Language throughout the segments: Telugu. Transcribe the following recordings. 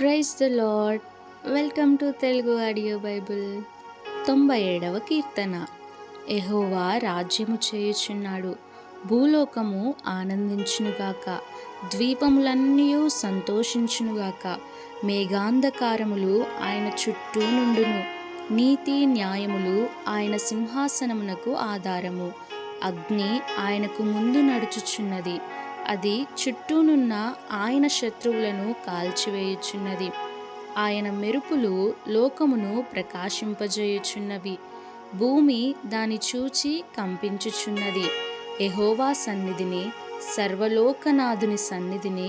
Praise the Lord. Welcome to Telugu audio Bible. 97వ కీర్తన. యెహోవా రాజ్యము చేయుచున్నాడు, భూలోకము ఆనందించునుగాక, ద్వీపములన్నీయు సంతోషించునుగాక. మేఘాంధకారములు ఆయన చుట్టూ నుండును, నీతి న్యాయములు ఆయన సింహాసనమునకు ఆధారము. అగ్ని ఆయనకు ముందు నడుచుచున్నది, అది చుట్టూనున్న ఆయన శత్రువులను కాల్చివేయుచున్నది. ఆయన మెరుపులు లోకమును ప్రకాశింపజేయుచున్నవి, భూమి దాని చూచి కంపించుచున్నది. యెహోవా సన్నిధిని, సర్వలోకనాథుని సన్నిధిని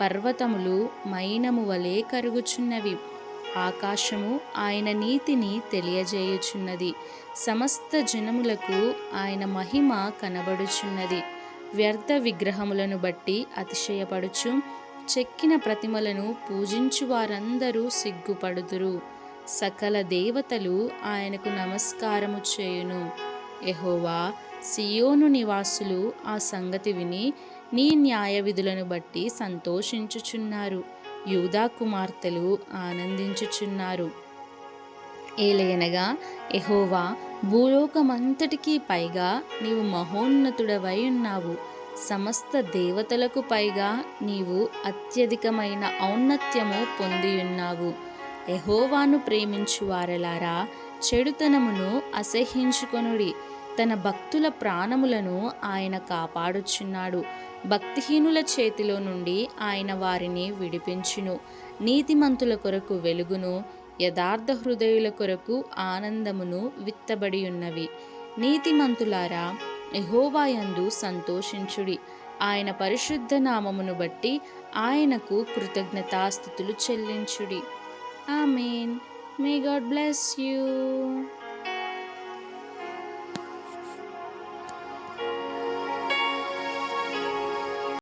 పర్వతములు మైనము వలె కరుగుచున్నవి. ఆకాశము ఆయన నీతిని తెలియజేయుచున్నది, సమస్త జనములకు ఆయన మహిమ కనబడుచున్నది. వ్యర్థ విగ్రహములను బట్టి అతిశయపడుచు చెక్కిన ప్రతిమలను పూజించు వారందరూ సిగ్గుపడుదురు. సకల దేవతలు ఆయనకు నమస్కారము చేయును. యెహోవా, సియోను నివాసులు ఆ సంగతి విని నీ న్యాయ విధులను బట్టి సంతోషించుచున్నారు. యూదా కుమార్తెలు ఆనందించుచున్నారు. ఏలయనగా యెహోవా, భూలోకమంతటికీ పైగా నీవు మహోన్నతుడవై ఉన్నావు. సమస్త దేవతలకు పైగా నీవు అత్యధికమైన ఔన్నత్యము పొందియున్నావు. యెహోవాను ప్రేమించు వారలారా, చెడుతనమును అసహ్యించుకొనుడి. తన భక్తుల ప్రాణములను ఆయన కాపాడుచున్నాడు. భక్తిహీనుల చేతిలో నుండి ఆయన వారిని విడిపించును. నీతిమంతుల కొరకు వెలుగును, యథార్థ హృదయుల కొరకు ఆనందమును విత్తబడి ఉన్నవి. నీతిమంతులారా, యెహోవాయందు సంతోషించుడి. ఆయన పరిశుద్ధ నామమును బట్టి ఆయనకు కృతజ్ఞతాస్తుతులు చెల్లించుడి. ఆమేన్. May God bless you.